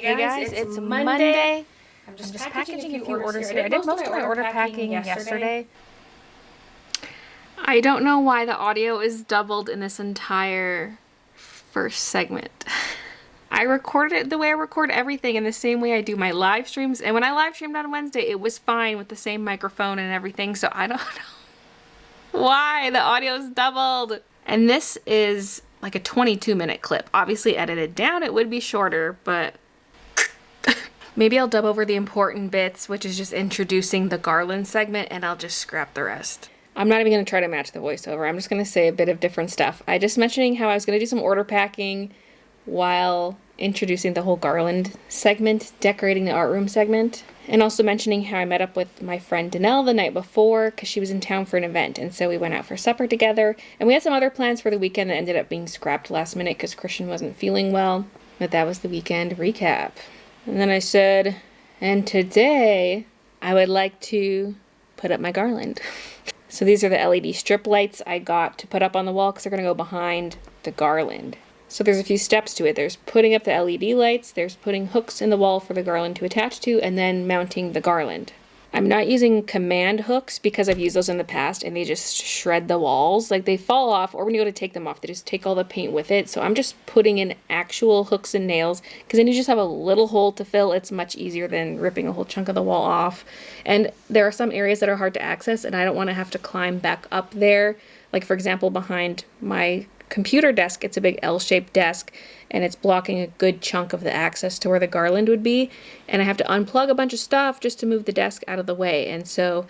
Hey guys, it's Monday. I'm just packaging a few orders here. I did most of my order packing yesterday. I don't know why the audio is doubled in this entire first segment. I recorded it the way I record everything, in the same way I do my live streams. And when I live streamed on Wednesday, it was fine with the same microphone and everything. So I don't know why the audio is doubled. And this is like a 22-minute clip. Obviously edited down, it would be shorter, but maybe I'll dub over the important bits, which is just introducing the Garland segment, and I'll just scrap the rest. I'm not even going to try to match the voiceover. I'm just going to say a bit of different stuff. I just mentioning how I was going to do some order packing while introducing the whole Garland segment, decorating the art room segment, and also mentioning how I met up with my friend Danelle the night before because she was in town for an event, and so we went out for supper together, and we had some other plans for the weekend that ended up being scrapped last minute because Christian wasn't feeling well, but that was the weekend recap. And then I said, and today I would like to put up my garland. So these are the LED strip lights I got to put up on the wall because they're going to go behind the garland. So there's a few steps to it. There's putting up the LED lights, there's putting hooks in the wall for the garland to attach to, and then mounting the garland. I'm not using command hooks because I've used those in the past and they just shred the walls. Like they fall off, or when you go to take them off, they just take all the paint with it. So I'm just putting in actual hooks and nails because then you just have a little hole to fill. It's much easier than ripping a whole chunk of the wall off. And there are some areas that are hard to access and I don't want to have to climb back up there. Like for example, behind my computer desk, it's a big L-shaped desk and it's blocking a good chunk of the access to where the garland would be, and I have to unplug a bunch of stuff just to move the desk out of the way, and so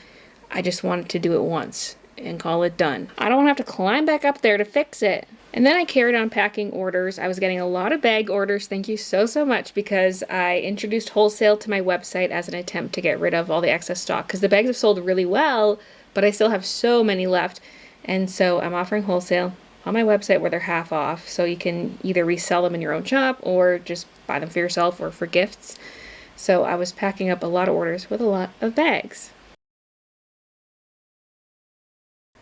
I just wanted to do it once and call it done. I don't want to have to climb back up there to fix it. And then I carried on packing orders. I was getting a lot of bag orders, thank you so much, because I introduced wholesale to my website as an attempt to get rid of all the excess stock because the bags have sold really well, but I still have so many left, and so I'm offering wholesale on my website where they're half off, so you can either resell them in your own shop or just buy them for yourself or for gifts. So I was packing up a lot of orders with a lot of bags.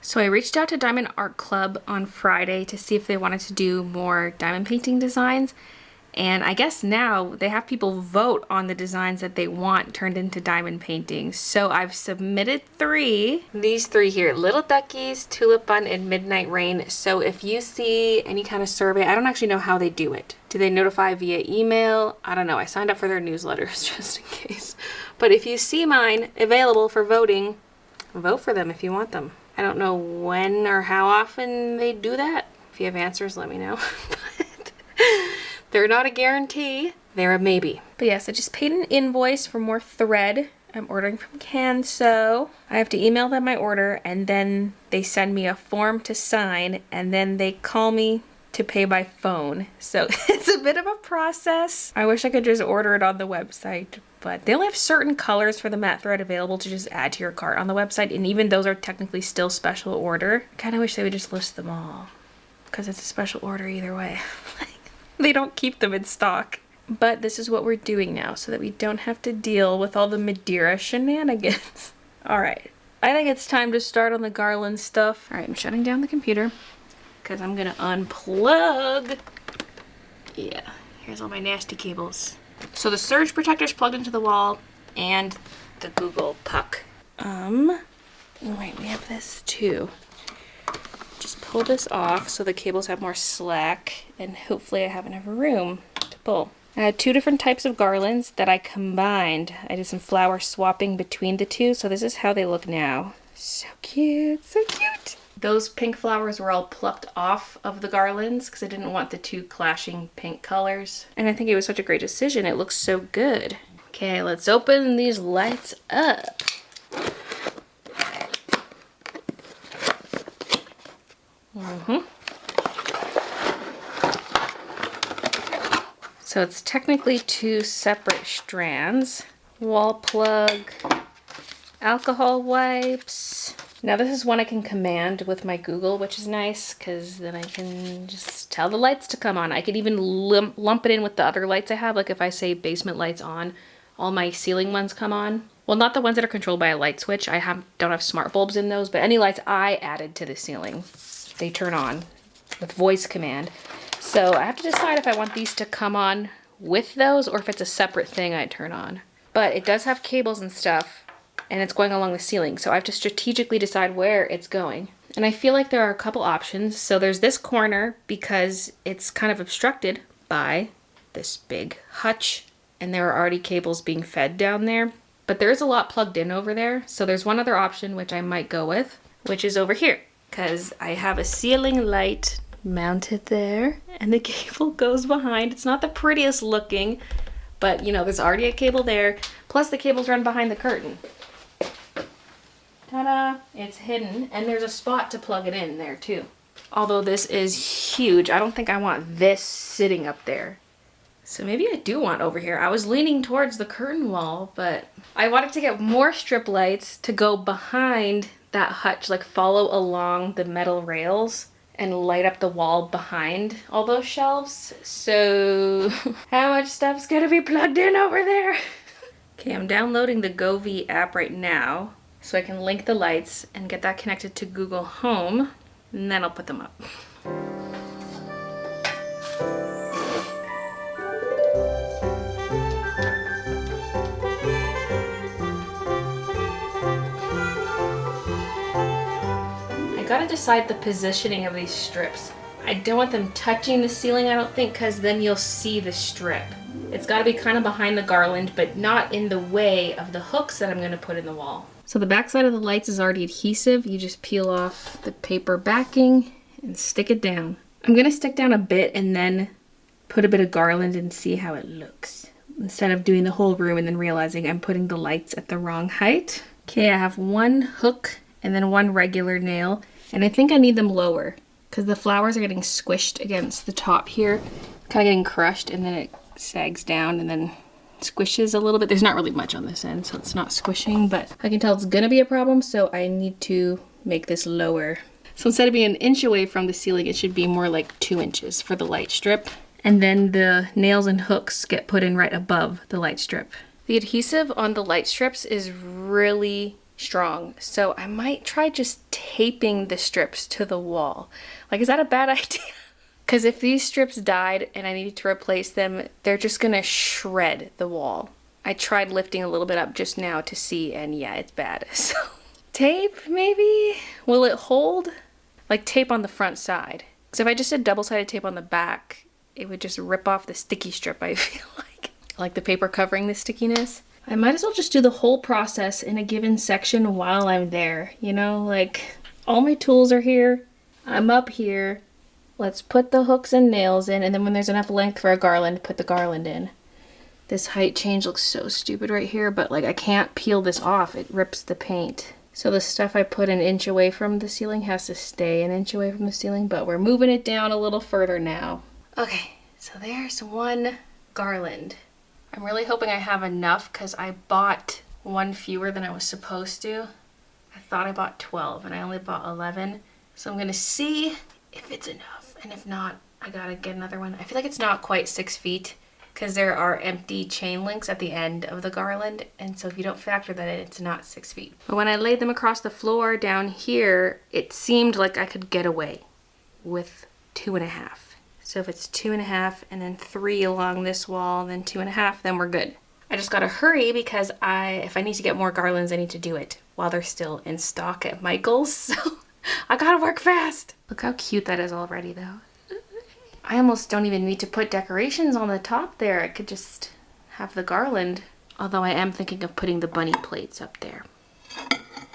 So I reached out to Diamond Art Club on Friday to see if they wanted to do more diamond painting designs. And I guess now they have people vote on the designs that they want turned into diamond paintings. So I've submitted 3. These 3 here, Little Duckies, Tulip Bun, and Midnight Rain. So if you see any kind of survey, I don't actually know how they do it. Do they notify via email? I don't know. I signed up for their newsletters just in case. But if you see mine available for voting, vote for them if you want them. I don't know when or how often they do that. If you have answers, let me know. They're not a guarantee, they're a maybe. But yes, I just paid an invoice for more thread. I'm ordering from Canso. I have to email them my order, and then they send me a form to sign, and then they call me to pay by phone. So it's a bit of a process. I wish I could just order it on the website, but they only have certain colors for the matte thread available to just add to your cart on the website, and even those are technically still special order. I kind of wish they would just list them all, because it's a special order either way. They don't keep them in stock. But this is what we're doing now so that we don't have to deal with all the Madeira shenanigans. Alright, I think it's time to start on the Garland stuff. Alright, I'm shutting down the computer because I'm going to unplug. Yeah, here's all my nasty cables. So the surge protector's plugged into the wall and the Google Puck. Wait, we have this too. Just pull this off so the cables have more slack, and hopefully I have enough room to pull. I had 2 different types of garlands that I combined. I did some flower swapping between the 2, so this is how they look now. So cute, so cute. Those pink flowers were all plucked off of the garlands because I didn't want the 2 clashing pink colors. And I think it was such a great decision. It looks so good. Okay, let's open these lights up. So it's technically 2 separate strands. Wall plug, alcohol wipes. Now this is one I can command with my Google, which is nice because then I can just tell the lights to come on. I could even lump it in with the other lights I have. Like if I say basement lights on, all my ceiling ones come on. Well, not the ones that are controlled by a light switch. Don't have smart bulbs in those, but any lights I added to the ceiling, they turn on with voice command. So I have to decide if I want these to come on with those or if it's a separate thing I turn on. But it does have cables and stuff, and it's going along the ceiling, so I have to strategically decide where it's going. And I feel like there are a couple options. So there's this corner because it's kind of obstructed by this big hutch, and there are already cables being fed down there. But there is a lot plugged in over there. So there's one other option which I might go with, which is over here, because I have a ceiling light mounted there and the cable goes behind. It's not the prettiest looking, but you know, there's already a cable there. Plus the cables run behind the curtain. Ta-da! It's hidden, and there's a spot to plug it in there too. Although this is huge, I don't think I want this sitting up there. So maybe I do want over here. I was leaning towards the curtain wall, but I wanted to get more strip lights to go behind that hutch, like follow along the metal rails and light up the wall behind all those shelves. So how much stuff's gonna be plugged in over there? Okay, I'm downloading the Govee app right now so I can link the lights and get that connected to Google Home, and then I'll put them up. I gotta decide the positioning of these strips. I don't want them touching the ceiling, I don't think, because then you'll see the strip. It's gotta be kind of behind the garland, but not in the way of the hooks that I'm gonna put in the wall. So the back side of the lights is already adhesive. You just peel off the paper backing and stick it down. I'm gonna stick down a bit and then put a bit of garland and see how it looks, instead of doing the whole room and then realizing I'm putting the lights at the wrong height. Okay, I have one hook and then one regular nail, and I think I need them lower because the flowers are getting squished against the top here, kind of getting crushed, and then it sags down and then squishes a little bit. There's not really much on this end, so it's not squishing, but I can tell it's gonna be a problem, so I need to make this lower. So instead of being an inch away from the ceiling, it should be more like 2 inches for the light strip. And then the nails and hooks get put in right above the light strip. The adhesive on the light strips is really strong, so I might try just taping the strips to the wall. Like, is that a bad idea? Because if these strips died and I needed to replace them, they're just gonna shred the wall. I tried lifting a little bit up just now to see, and yeah, it's bad. So tape, maybe? Will it hold? Like tape on the front side. Because if I just did double-sided tape on the back, it would just rip off the sticky strip, I feel like. Like the paper covering the stickiness. I might as well just do the whole process in a given section while I'm there. You know, like all my tools are here. I'm up here. Let's put the hooks and nails in, and then when there's enough length for a garland, put the garland in. This height change looks so stupid right here, but like I can't peel this off. It rips the paint. So the stuff I put an inch away from the ceiling has to stay an inch away from the ceiling, but we're moving it down a little further now. Okay, so there's one garland. I'm really hoping I have enough because I bought one fewer than I was supposed to. I thought I bought 12 and I only bought 11. So I'm gonna see if it's enough. And if not, I gotta get another one. I feel like it's not quite 6 feet because there are empty chain links at the end of the garland. And so if you don't factor that in, it's not 6 feet. But when I laid them across the floor down here, it seemed like I could get away with 2.5. So if it's 2.5 and then 3 along this wall, then 2.5, then we're good. I just gotta hurry because if I need to get more garlands, I need to do it while they're still in stock at Michael's. So I gotta work fast. Look how cute that is already though. I almost don't even need to put decorations on the top there. I could just have the garland. Although I am thinking of putting the bunny plates up there.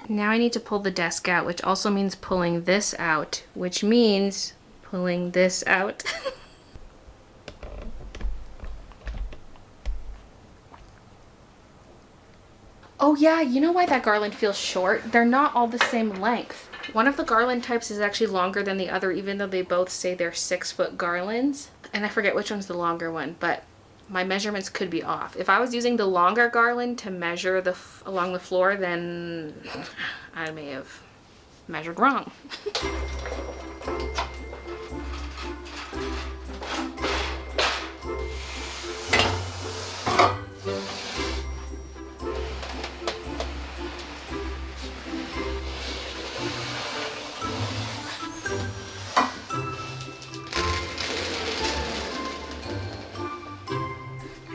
Now I need to pull the desk out, which also means pulling this out, which means pulling this out. Oh yeah, you know why that garland feels short? They're not all the same length. One of the garland types is actually longer than the other, even though they both say they're 6-foot garlands. And I forget which one's the longer one, but my measurements could be off. If I was using the longer garland to measure along the floor, then I may have measured wrong.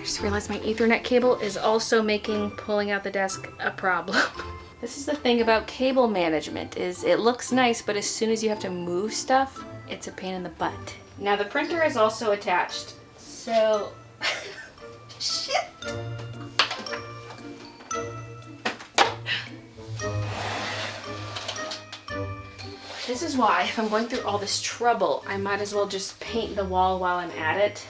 just realized my Ethernet cable is also making pulling out the desk a problem. This is the thing about cable management, is it looks nice, but as soon as you have to move stuff, it's a pain in the butt. Now the printer is also attached, so... Shit! This is why, if I'm going through all this trouble, I might as well just paint the wall while I'm at it.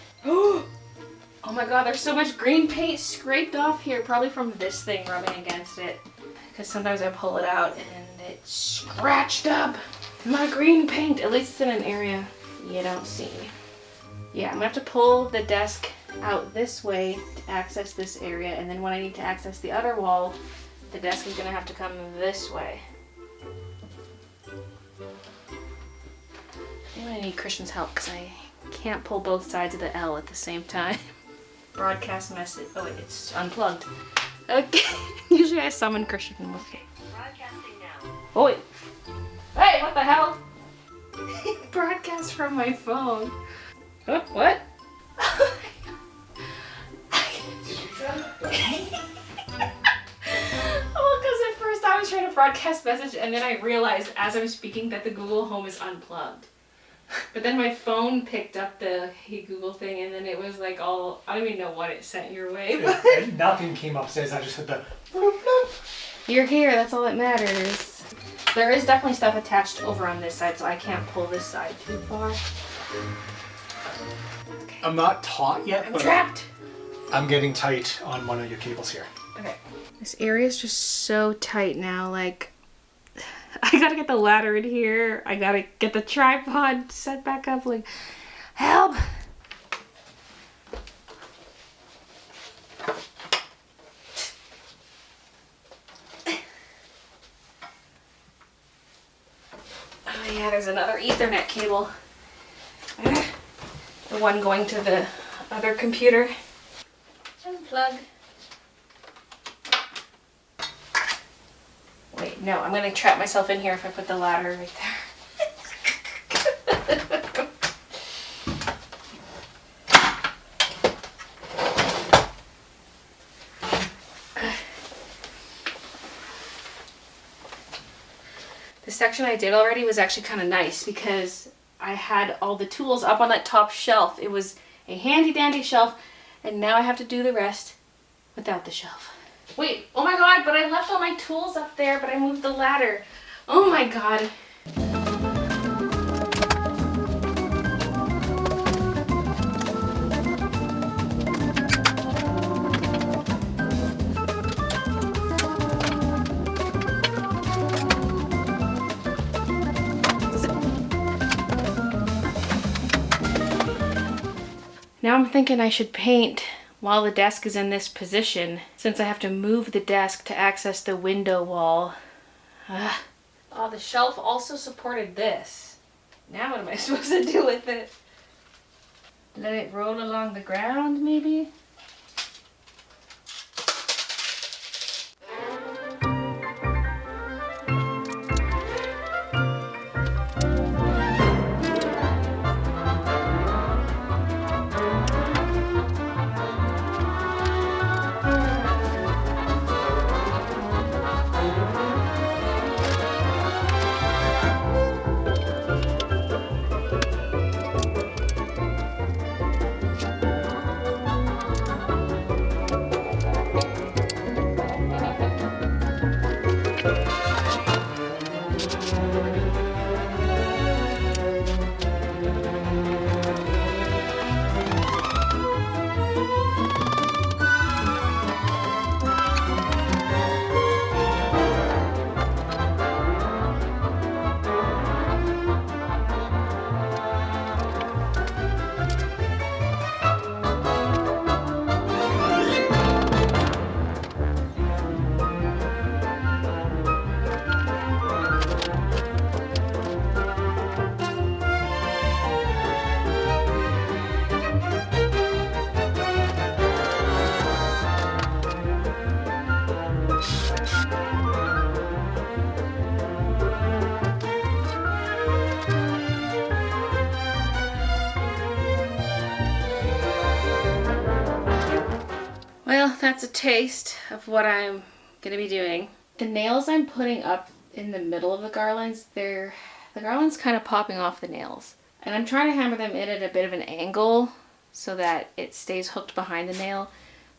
Oh my god, there's so much green paint scraped off here, probably from this thing rubbing against it. Because sometimes I pull it out and it's scratched up my green paint. At least it's in an area you don't see. Yeah, I'm gonna have to pull the desk out this way to access this area, and then when I need to access the other wall, the desk is gonna have to come this way. I'm gonna need Christian's help because I can't pull both sides of the L at the same time. Broadcast message. Oh wait, it's unplugged. Okay. Usually I summon Christian. Okay. Broadcasting now. Oh wait. Hey, what the hell? Broadcast from my phone. Huh? What? Did you try to? Well, because at first I was trying to broadcast message, and then I realized as I'm speaking that the Google Home is unplugged. But then my phone picked up the Hey Google thing, and then it was like all, I don't even know what it sent your way. But And nothing came upstairs. I just heard the bloop, bloop. you're here, that's all that matters. There is definitely stuff attached over on this side, so I can't pull this side too far. Okay. I'm not taut yet, I'm but trapped! I'm getting tight on one of your cables here. Okay. This area is just so tight now, like, I gotta get the ladder in here, I gotta get the tripod set back up, like, help! Oh yeah, there's another Ethernet cable. The one going to the other computer. Unplug. Wait, no, I'm gonna trap myself in here if I put the ladder right there. The section I did already was actually kind of nice because I had all the tools up on that top shelf. It was a handy dandy shelf, and now I have to do the rest without the shelf. Wait, oh my god, but I left all my tools up there, but I moved the ladder. Oh my god. Now I'm thinking I should paint while the desk is in this position, since I have to move the desk to access the window wall. Oh, the shelf also supported this. Now what am I supposed to do with it? Let it roll along the ground, maybe? that's a taste of what I'm gonna be doing. The nails I'm putting up in the middle of the garlands, the garland's kind of popping off the nails. And I'm trying to hammer them in at a bit of an angle so that it stays hooked behind the nail.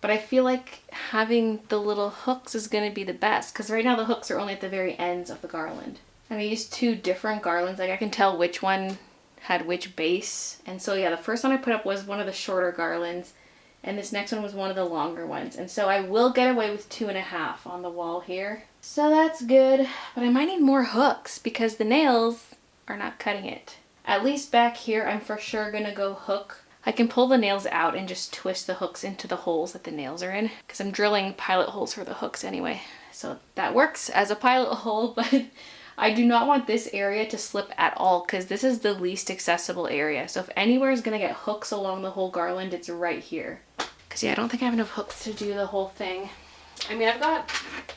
But I feel like having the little hooks is going to be the best, because right now the hooks are only at the very ends of the garland. And I used 2 different garlands, like I can tell which one had which base. And so yeah, the first one I put up was one of the shorter garlands, and this next one was one of the longer ones. And so I will get away with 2.5 on the wall here. So that's good, but I might need more hooks because the nails are not cutting it. At least back here, I'm for sure gonna go hook. I can pull the nails out and just twist the hooks into the holes that the nails are in, because I'm drilling pilot holes for the hooks anyway. So that works as a pilot hole, but I do not want this area to slip at all, because this is the least accessible area. So if anywhere is gonna get hooks along the whole garland, it's right here. Because yeah, I don't think I have enough hooks to do the whole thing. I mean, I've got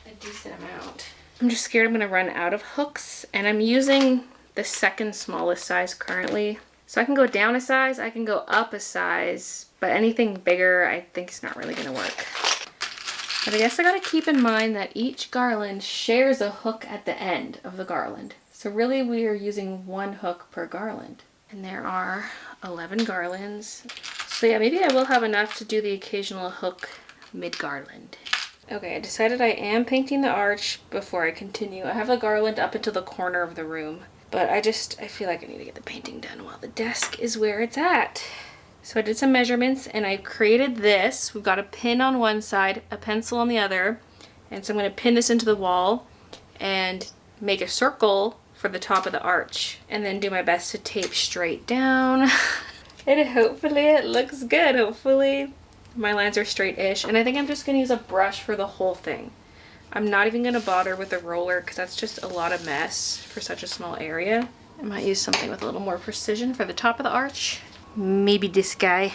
a decent amount. I'm just scared I'm gonna run out of hooks, and I'm using the second smallest size currently. So I can go down a size, I can go up a size, but anything bigger I think is not really gonna work. But I guess I gotta keep in mind that each garland shares a hook at the end of the garland. So really we are using 1 hook per garland. And there are 11 garlands. So yeah, maybe I will have enough to do the occasional hook mid-garland. Okay, I decided I am painting the arch before I continue. I have the garland up into the corner of the room. But I feel like I need to get the painting done while the desk is where it's at. So I did some measurements and I created this. We've got a pin on one side, a pencil on the other. And so I'm gonna pin this into the wall and make a circle for the top of the arch. And then do my best to tape straight down. And hopefully it looks good. Hopefully my lines are straight-ish. And I think I'm just gonna use a brush for the whole thing. I'm not even gonna bother with a roller because that's just a lot of mess for such a small area. I might use something with a little more precision for the top of the arch. Maybe this guy.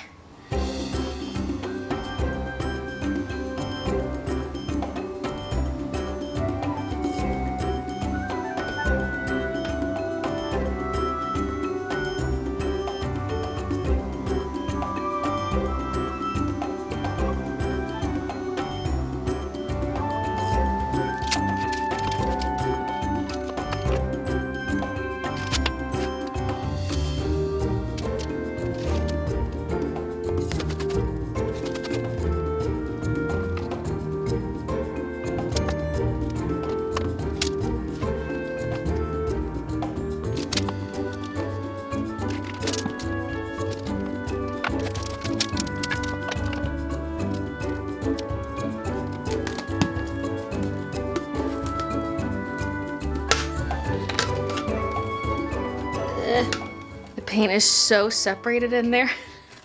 The paint is so separated in there.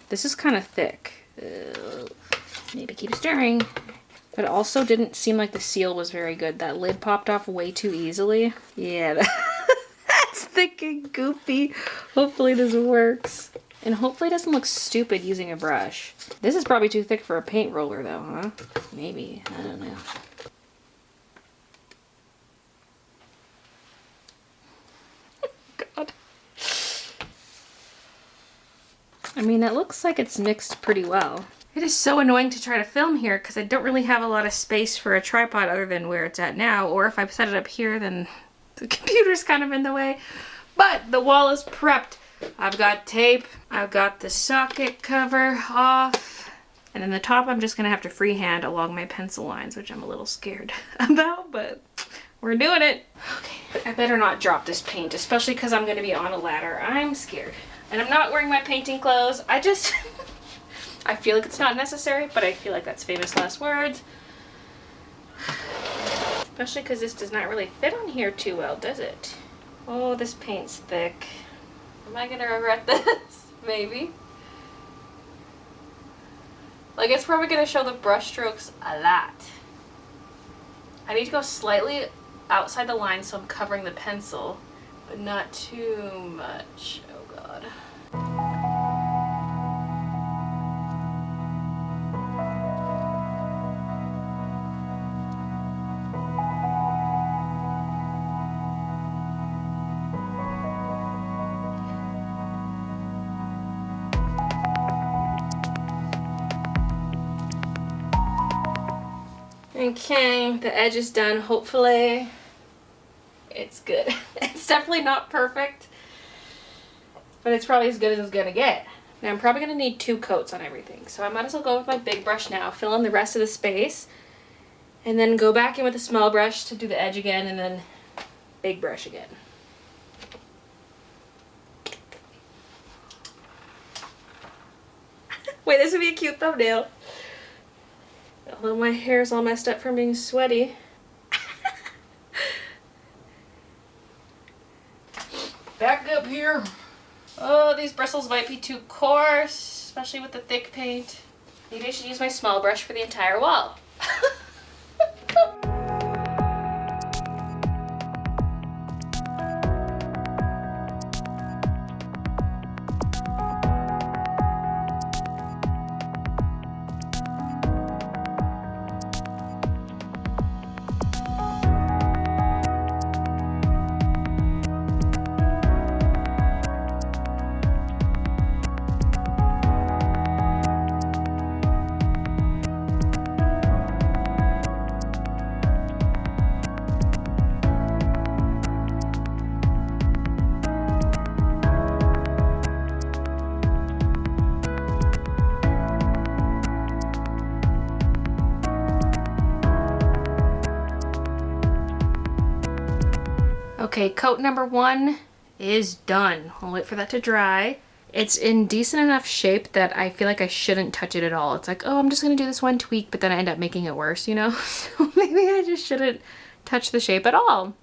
This is kind of thick. Maybe keep stirring. But it also didn't seem like the seal was very good. That lid popped off way too easily. Yeah, that's thick and goofy. Hopefully this works. And hopefully it doesn't look stupid using a brush. This is probably too thick for a paint roller though, huh? Maybe, I don't know. God. I mean, it looks like it's mixed pretty well. It is so annoying to try to film here because I don't really have a lot of space for a tripod other than where it's at now. Or if I set it up here, then the computer's kind of in the way. But the wall is prepped. I've got tape. I've got the socket cover off. And then the top I'm just gonna have to freehand along my pencil lines, which I'm a little scared about, but we're doing it. Okay, I better not drop this paint, especially because I'm gonna be on a ladder. I'm scared. And I'm not wearing my painting clothes. I just, I feel like it's not necessary, but I feel like that's famous last words. Especially because this does not really fit on here too well, does it? Oh, this paint's thick. Am I gonna regret this? Maybe. Like, it's probably gonna show the brush strokes a lot. I need to go slightly outside the line so I'm covering the pencil, but not too much. Oh God. Okay, the edge is done. Hopefully it's good. It's definitely not perfect, but it's probably as good as it's gonna get. Now I'm probably gonna need 2 coats on everything, so I might as well go with my big brush now, fill in the rest of the space, and then go back in with a small brush to do the edge again, and then big brush again. Wait, this would be a cute thumbnail. Although my hair's all messed up from being sweaty. Back up here. Oh, these bristles might be too coarse, especially with the thick paint. Maybe I should use my small brush for the entire wall. Okay, coat number 1 is done. I'll wait for that to dry. It's in decent enough shape that I feel like I shouldn't touch it at all. It's like, oh, I'm just gonna do this one tweak, but then I end up making it worse, you know? So maybe I just shouldn't touch the shape at all.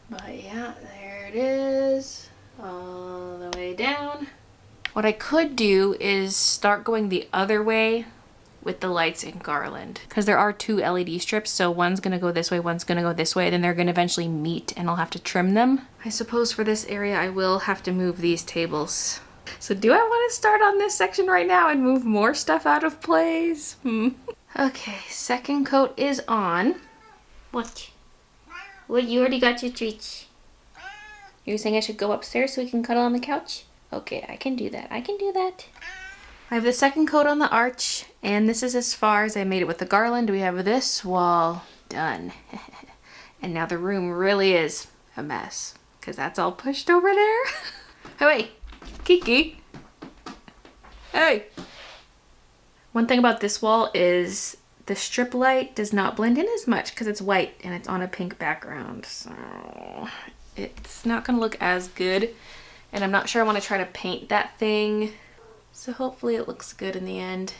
But yeah, there it is, all the way down. What I could do is start going the other way with the lights in Garland, because there are 2 LED strips, so one's gonna go this way, one's gonna go this way, then they're gonna eventually meet and I'll have to trim them. I suppose for this area I will have to move these tables. So do I want to start on this section right now and move more stuff out of place? Okay, second coat is on. What? Well, you already got your treats. You're saying I should go upstairs so we can cuddle on the couch? Okay, I can do that. I can do that. I have the second coat on the arch, and this is as far as I made it with the garland. We have this wall done. And now the room really is a mess, because that's all pushed over there. Oh, wait, Kiki. Hey. One thing about this wall is the strip light does not blend in as much because it's white and it's on a pink background. So it's not gonna look as good. And I'm not sure I want to try to paint that thing. So hopefully it looks good in the end.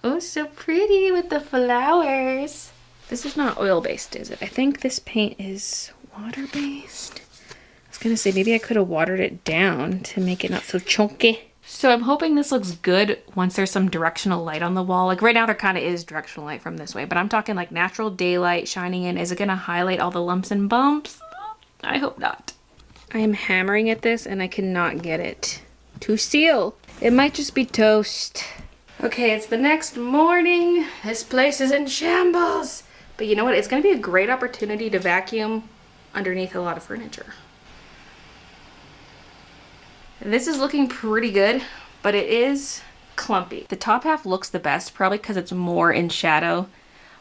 Oh, so pretty with the flowers. This is not oil-based, is it? I think this paint is water-based. I was gonna say maybe I could have watered it down to make it not so chunky. So I'm hoping this looks good once there's some directional light on the wall. Like right now there kind of is directional light from this way, but I'm talking like natural daylight shining in. Is it gonna highlight all the lumps and bumps? I hope not. I am hammering at this and I cannot get it to seal. It might just be toast. Okay, it's the next morning. This place is in shambles. But you know what? It's gonna be a great opportunity to vacuum underneath a lot of furniture. This is looking pretty good, but it is clumpy. The top half looks the best, probably because it's more in shadow.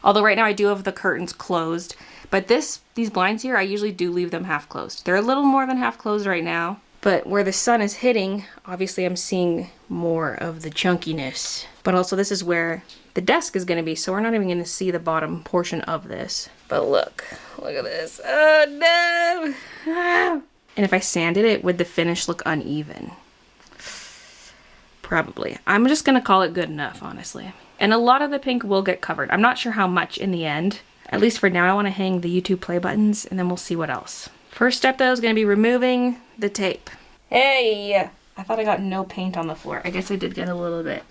Although right now I do have the curtains closed, but these blinds here, I usually do leave them half closed. They're a little more than half closed right now, but where the sun is hitting, obviously I'm seeing more of the chunkiness. But also this is where the desk is gonna be, so we're not even gonna see the bottom portion of this. But look at this. Oh no! Ah. And if I sanded it, would the finish look uneven? Probably. I'm just gonna call it good enough, honestly. And a lot of the pink will get covered. I'm not sure how much in the end. At least for now, I wanna hang the YouTube play buttons and then we'll see what else. First step though is gonna be removing the tape. Hey! I thought I got no paint on the floor. I guess I did get a little bit.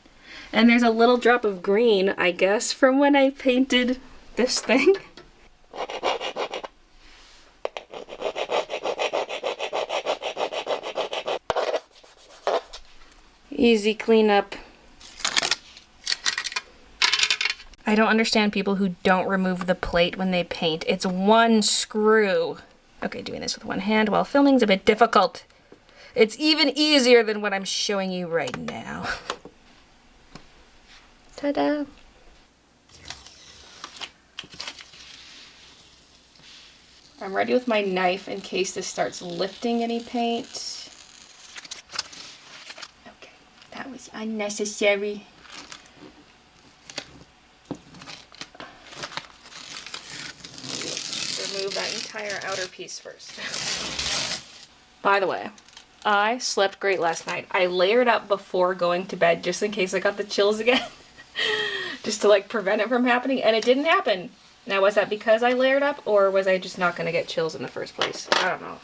And there's a little drop of green, I guess, from when I painted this thing. Easy cleanup. I don't understand people who don't remove the plate when they paint. It's one screw. Okay, doing this with one hand while filming is a bit difficult. It's even easier than what I'm showing you right now. Ta-da! I'm ready with my knife in case this starts lifting any paint. Okay, that was unnecessary. Remove that entire outer piece first. By the way, I slept great last night. I layered up before going to bed just in case I got the chills again. Just to like prevent it from happening, and it didn't happen. Now, was that because I layered up, or was I just not gonna get chills in the first place? I don't know.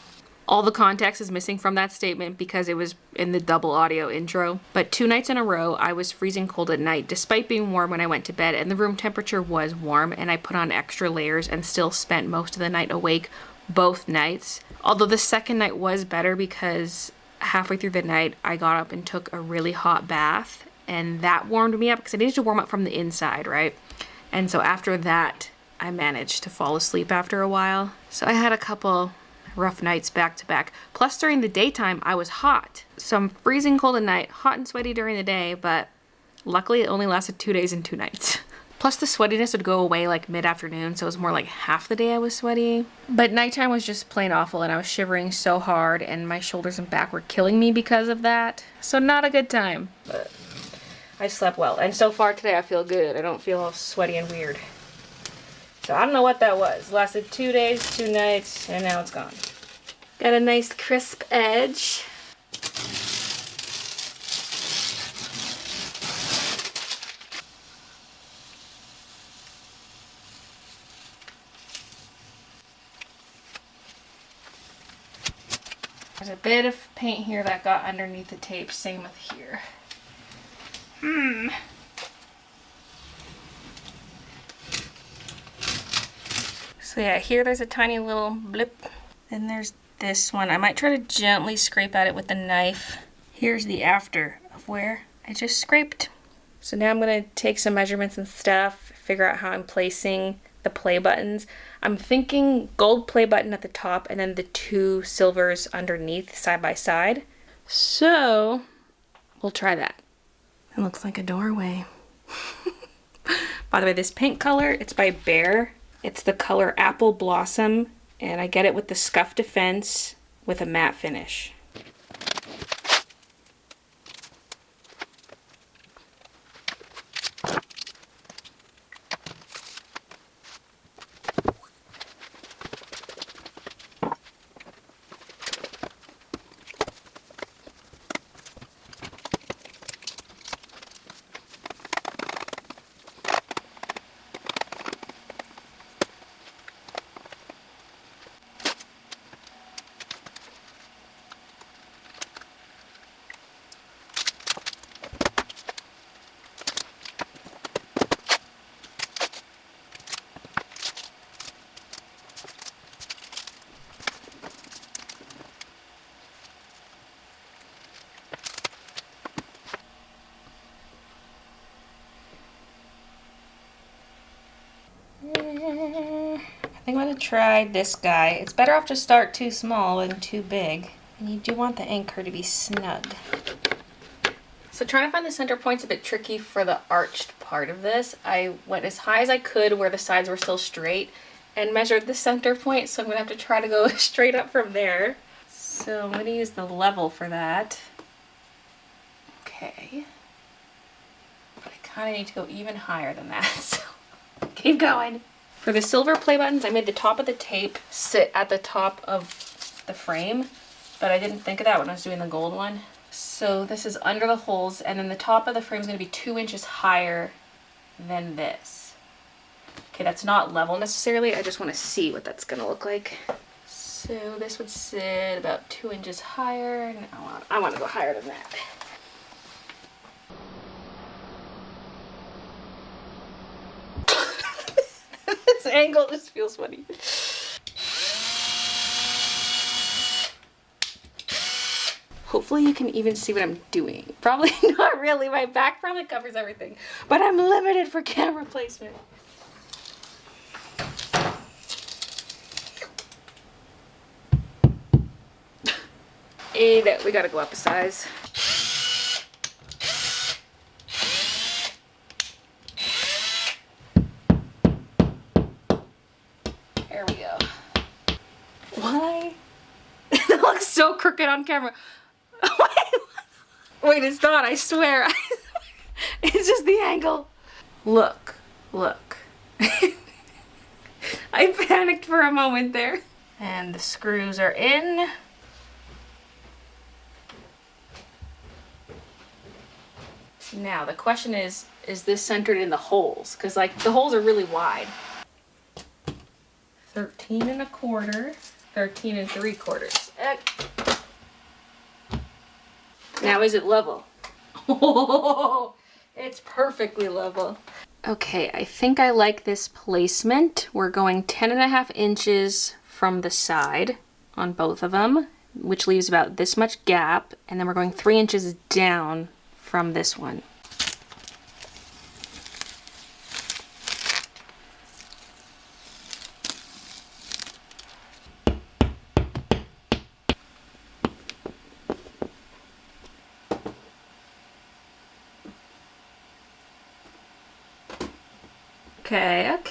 All the context is missing from that statement because it was in the double audio intro. But 2 nights in a row, I was freezing cold at night, despite being warm when I went to bed, and the room temperature was warm, and I put on extra layers and still spent most of the night awake both nights. Although the second night was better because halfway through the night, I got up and took a really hot bath, and that warmed me up because I needed to warm up from the inside, right? And so after that, I managed to fall asleep after a while. So I had a couple rough nights back to back. Plus during the daytime, I was hot. So I'm freezing cold at night, hot and sweaty during the day, but luckily it only lasted 2 days and 2 nights. Plus the sweatiness would go away like mid-afternoon, so it was more like half the day I was sweaty. But nighttime was just plain awful, and I was shivering so hard, and my shoulders and back were killing me because of that. So not a good time, but I slept well. And so far today I feel good. I don't feel all sweaty and weird. So I don't know what that was. Lasted 2 days, 2 nights, and now it's gone. Got a nice crisp edge. There's a bit of paint here that got underneath the tape. Same with here. So yeah, here there's a tiny little blip. Then there's this one. I might try to gently scrape at it with the knife. Here's the after of where I just scraped. So now I'm gonna take some measurements and stuff, figure out how I'm placing the play buttons. I'm thinking gold play button at the top and then the 2 silvers underneath side by side. So we'll try that. It looks like a doorway. By the way, this paint color, it's by Bear. It's the color Apple Blossom, and I get it with the Scuff Defense with a matte finish. I think I'm going to try this guy. It's better off to start too small than too big. And you do want the anchor to be snug. So trying to find the center point's a bit tricky for the arched part of this. I went as high as I could where the sides were still straight and measured the center point, so I'm going to have to try to go straight up from there. So I'm going to use the level for that. Okay. But I kind of need to go even higher than that, so keep going. For the silver play buttons, I made the top of the tape sit at the top of the frame, but I didn't think of that when I was doing the gold one. So this is under the holes, and then the top of the frame is going to be 2 inches higher than this. Okay, that's not level necessarily. I just want to see what that's going to look like. So this would sit about 2 inches higher, and I want to go higher than that. This angle just feels funny. Hopefully you can even see what I'm doing. Probably not really. My back probably covers everything, but I'm limited for camera placement. And we gotta go up a size. There we go. crooked on camera. Wait, it's not, I swear. It's just the angle. Look, look. I panicked for a moment there. And the screws are in. Now the question is this centered in the holes? Because like the holes are really wide. 13 1/4, 13 3/4. Now is it level? Oh, it's perfectly level. Okay, I think I like this placement. We're going 10.5 inches from the side on both of them, which leaves about this much gap, and then we're going 3 inches down from this one.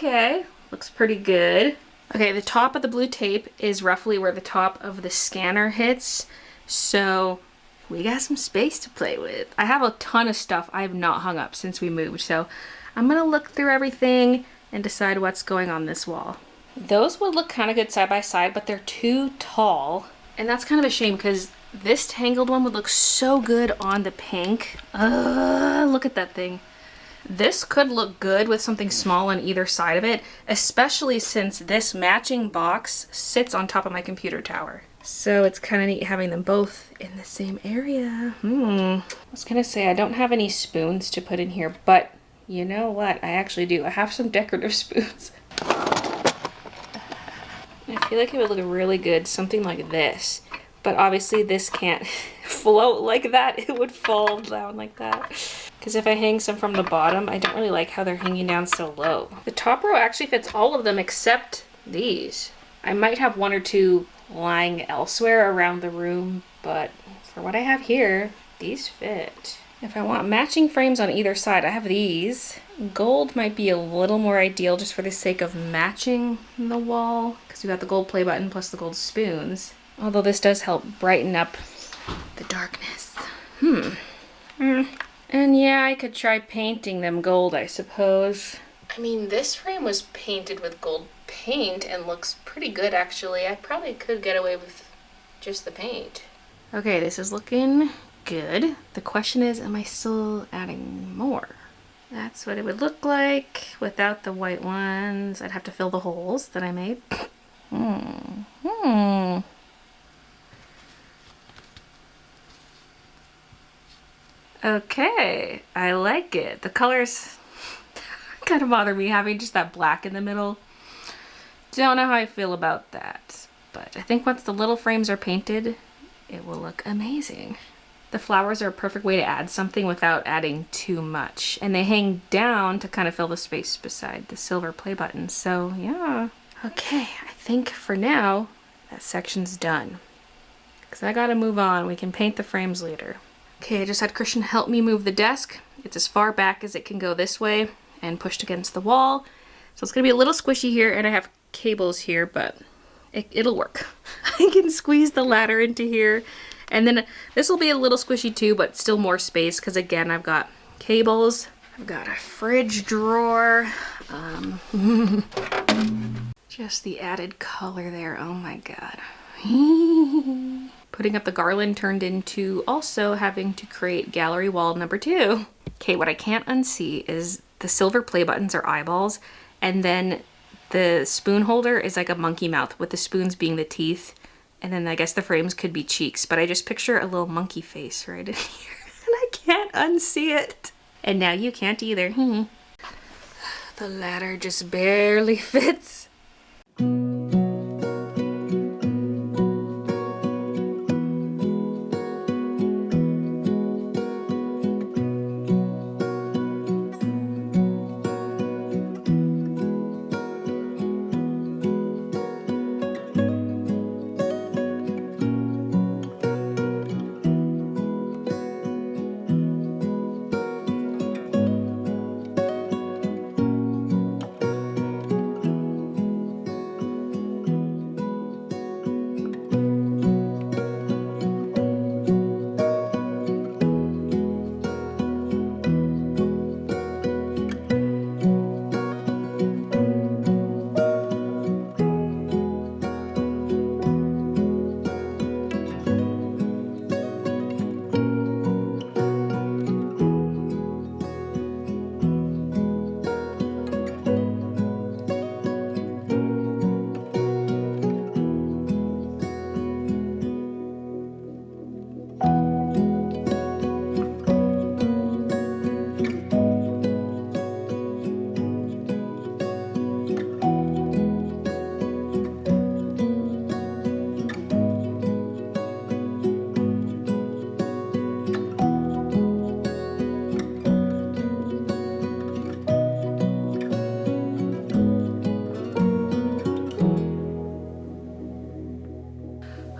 Okay, looks pretty good. Okay, the top of the blue tape is roughly where the top of the scanner hits, so we got some space to play with. I have a ton of stuff I have not hung up since we moved, so I'm gonna look through everything and decide what's going on this wall. Those would look kind of good side by side, but they're too tall, and that's kind of a shame because this tangled one would look so good on the pink. Look at that thing. This could look good with something small on either side of it, especially since this matching box sits on top of my computer tower. So it's kind of neat having them both in the same area. I was gonna say I don't have any spoons to put in here, but you know what? I actually do. I have some decorative spoons. I feel like it would look really good, something like this. But obviously this can't float like that. It would fall down like that. Because if I hang some from the bottom, I don't really like how they're hanging down so low. The top row actually fits all of them except these. I might have one or two lying elsewhere around the room, but for what I have here, these fit. If I want matching frames on either side, I have these. Gold might be a little more ideal just for the sake of matching the wall, because we got the gold play button plus the gold spoons. Although this does help brighten up the darkness. And yeah, I could try painting them gold, I suppose. I mean, this frame was painted with gold paint and looks pretty good, actually. I probably could get away with just the paint. Okay, this is looking good. The question is, am I still adding more? That's what it would look like without the white ones. I'd have to fill the holes that I made. Okay, I like it. The colors kind of bother me, having just that black in the middle. Don't know how I feel about that, but I think once the little frames are painted, it will look amazing. The flowers are a perfect way to add something without adding too much, and they hang down to kind of fill the space beside the silver play button, so yeah. Okay, I think for now, that section's done. Because I gotta move on. We can paint the frames later. Okay, I just had Christian help me move the desk. It's as far back as it can go this way and pushed against the wall. So it's gonna be a little squishy here, and I have cables here, but it'll work. I can squeeze the ladder into here, and then this will be a little squishy too, but still more space because again, I've got cables. I've got a fridge drawer. Just the added color there, oh my god. Putting up the garland turned into also having to create gallery wall number 2. Okay, what I can't unsee is the silver play buttons are eyeballs, and then the spoon holder is like a monkey mouth with the spoons being the teeth, and then I guess the frames could be cheeks, but I just picture a little monkey face right in here, and I can't unsee it. And now you can't either. The ladder just barely fits.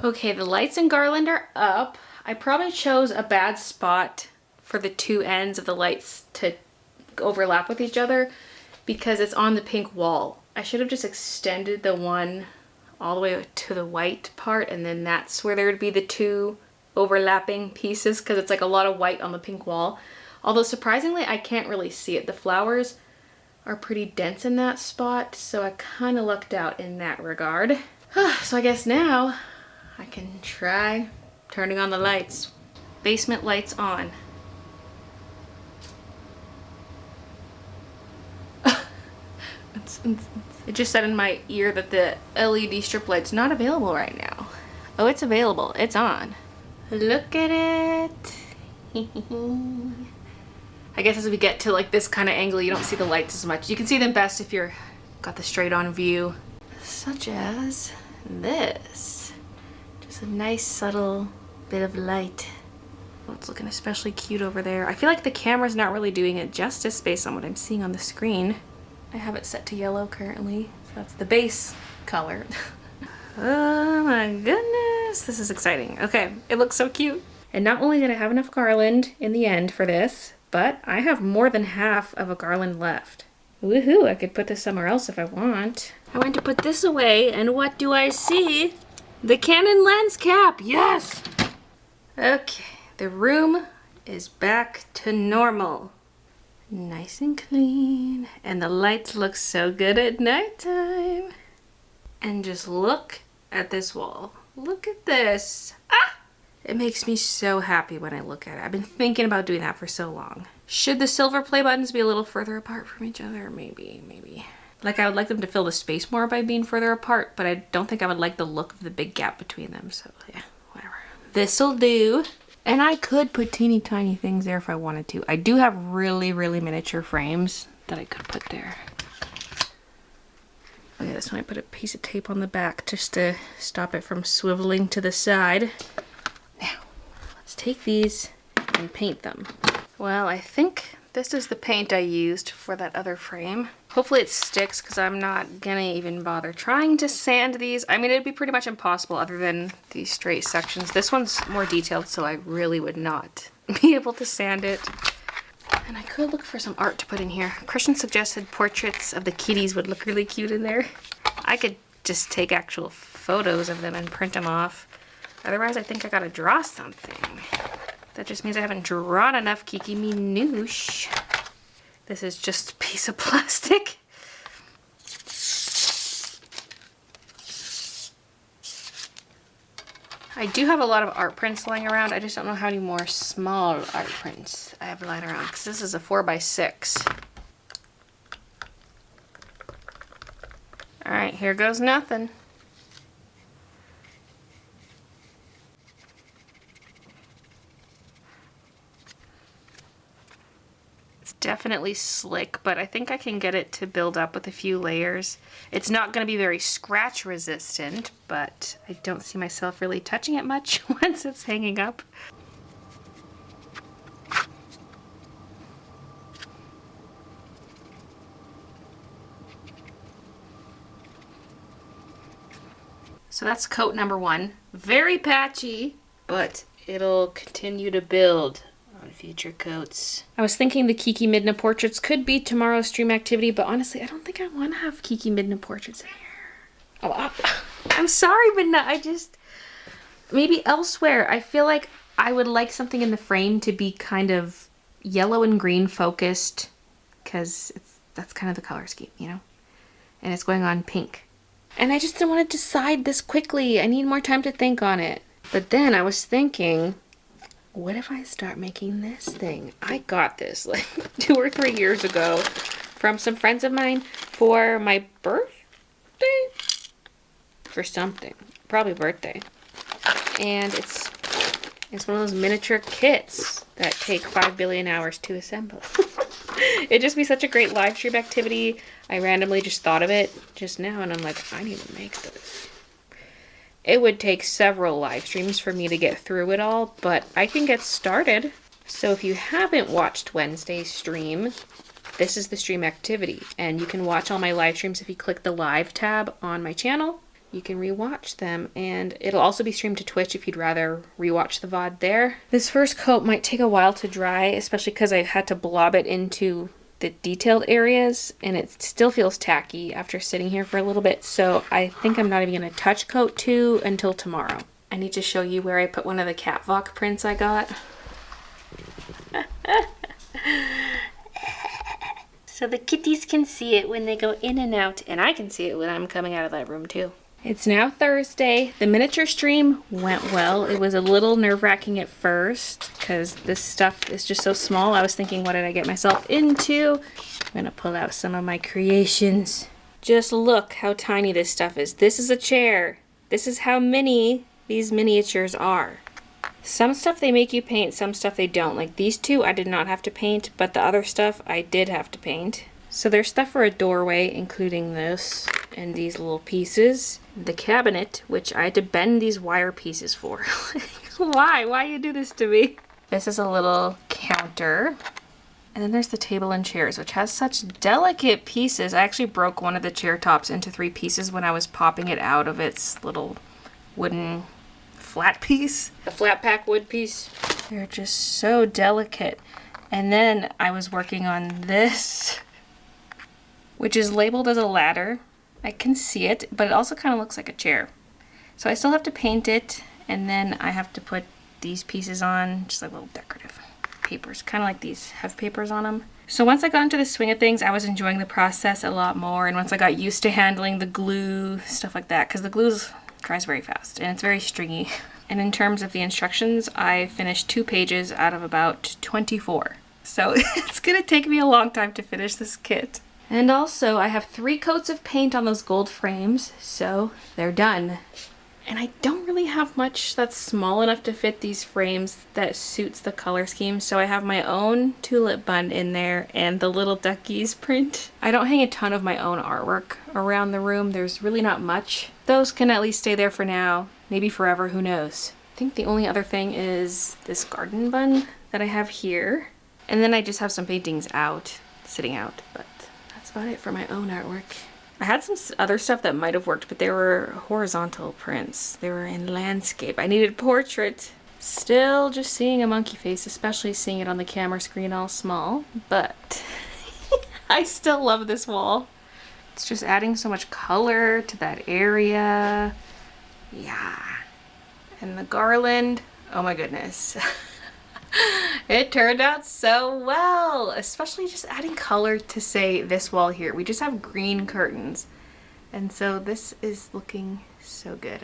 Okay, the lights in Garland are up. I probably chose a bad spot for the two ends of the lights to overlap with each other because it's on the pink wall. I should have just extended the one all the way to the white part, and then that's where there would be the two overlapping pieces because it's like a lot of white on the pink wall. Although surprisingly, I can't really see it. The flowers are pretty dense in that spot, so I kind of lucked out in that regard. So I guess now I can try turning on the lights. Basement lights on. It just said in my ear that the LED strip light's not available right now. Oh, it's available. It's on. Look at it. I guess as we get to like this kind of angle, you don't see the lights as much. You can see them best if you're got the straight on view. Such as this. Just a nice subtle bit of light. Oh, it's looking especially cute over there. I feel like the camera's not really doing it justice based on what I'm seeing on the screen. I have it set to yellow currently, so that's the base color. Oh my goodness, this is exciting. Okay, it looks so cute. And not only did I have enough garland in the end for this, but I have more than half of a garland left. Woohoo, I could put this somewhere else if I want. I went to put this away, and what do I see? The Canon lens cap, yes! Okay, the room is back to normal. Nice and clean, and the lights look so good at nighttime. And just look at this wall. Look at this. Ah! It makes me so happy when I look at it. I've been thinking about doing that for so long. Should the silver play buttons be a little further apart from each other? Maybe. Like I would like them to fill the space more by being further apart, but I don't think I would like the look of the big gap between them. So yeah, whatever. This'll do. And I could put teeny tiny things there if I wanted to. I do have really, really miniature frames that I could put there. Okay, this one I put a piece of tape on the back just to stop it from swiveling to the side. Now, let's take these and paint them. Well, I think this is the paint I used for that other frame. Hopefully it sticks because I'm not gonna even bother trying to sand these. I mean, it'd be pretty much impossible other than these straight sections. This one's more detailed, so I really would not be able to sand it. And I could look for some art to put in here. Christian suggested portraits of the kitties would look really cute in there. I could just take actual photos of them and print them off. Otherwise, I think I gotta draw something. That just means I haven't drawn enough Kiki Minouche. This is just a piece of plastic. I do have a lot of art prints lying around. I just don't know how many more small art prints I have lying around because this is a 4x6. All right, here goes nothing. Definitely slick, but I think I can get it to build up with a few layers. It's not going to be very scratch resistant, but I don't see myself really touching it much once it's hanging up. So that's coat number one. Very patchy, but it'll continue to build on future coats. I was thinking the Kiki Midna portraits could be tomorrow's stream activity, but honestly, I don't think I want to have Kiki Midna portraits in here. Oh, I'm sorry, Midna. Maybe elsewhere. I feel like I would like something in the frame to be kind of yellow and green focused, because that's kind of the color scheme, you know? And it's going on pink. And I just didn't want to decide this quickly. I need more time to think on it. But then I was thinking, what if I start making this thing? I got this like 2 or 3 years ago from some friends of mine for my birthday? For something. Probably birthday. And it's one of those miniature kits that take 5 billion hours to assemble. It'd just be such a great live stream activity. I randomly just thought of it just now and I'm like, I need to make this. It would take several live streams for me to get through it all, but I can get started. So if you haven't watched Wednesday's stream, this is the stream activity. And you can watch all my live streams if you click the live tab on my channel. you can rewatch them, and it'll also be streamed to Twitch if you'd rather rewatch the VOD there. This first coat might take a while to dry, especially because I had to blob it into the detailed areas, and it still feels tacky after sitting here for a little bit, so I think I'm not even going to touch coat 2 until tomorrow. I need to show you where I put one of the catwalk prints I got. So the kitties can see it when they go in and out, and I can see it when I'm coming out of that room too. It's now Thursday. The miniature stream went well. It was a little nerve-wracking at first because this stuff is just so small. I was thinking, what did I get myself into? I'm gonna pull out some of my creations. Just look how tiny this stuff is. This is a chair. This is how mini these miniatures are. Some stuff they make you paint, some stuff they don't. Like these two I did not have to paint, but the other stuff I did have to paint. So there's stuff for a doorway, including this and these little pieces. The cabinet, which I had to bend these wire pieces for. Why? Why you do this to me? This is a little counter. And then there's the table and chairs, which has such delicate pieces. I actually broke one of the chair tops into 3 pieces when I was popping it out of its little wooden flat piece. The flat pack wood piece. They're just so delicate. And then I was working on this, which is labeled as a ladder. I can see it, but it also kind of looks like a chair. So I still have to paint it, and then I have to put these pieces on, just like little decorative papers, kind of like these have papers on them. So once I got into the swing of things, I was enjoying the process a lot more, and once I got used to handling the glue, stuff like that, because the glue dries very fast, and it's very stringy. And in terms of the instructions, I finished 2 pages out of about 24. So it's gonna take me a long time to finish this kit. And also, I have 3 coats of paint on those gold frames, so they're done. And I don't really have much that's small enough to fit these frames that suits the color scheme, so I have my own tulip bun in there and the little duckies print. I don't hang a ton of my own artwork around the room. There's really not much. Those can at least stay there for now, maybe forever, who knows. I think the only other thing is this garden bun that I have here. And then I just have some paintings out, sitting out, but that's about it for my own artwork. I had some other stuff that might have worked, but they were horizontal prints. They were in landscape. I needed portrait. Still just seeing a monkey face, especially seeing it on the camera screen all small, but I still love this wall. It's just adding so much color to that area. Yeah. And the garland, oh my goodness. It turned out so well, especially just adding color to, say, this wall here. We just have green curtains, and so this is looking so good.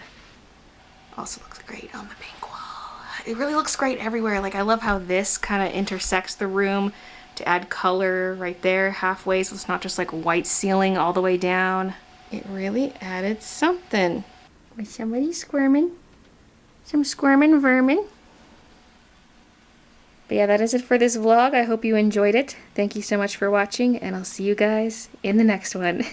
Also looks great on the pink wall. It really looks great everywhere. Like, I love how this kind of intersects the room to add color right there halfway, so it's not just like white ceiling all the way down. It really added something. Was somebody squirming? Some squirming vermin? But yeah, that is it for this vlog. I hope you enjoyed it. Thank you so much for watching, and I'll see you guys in the next one.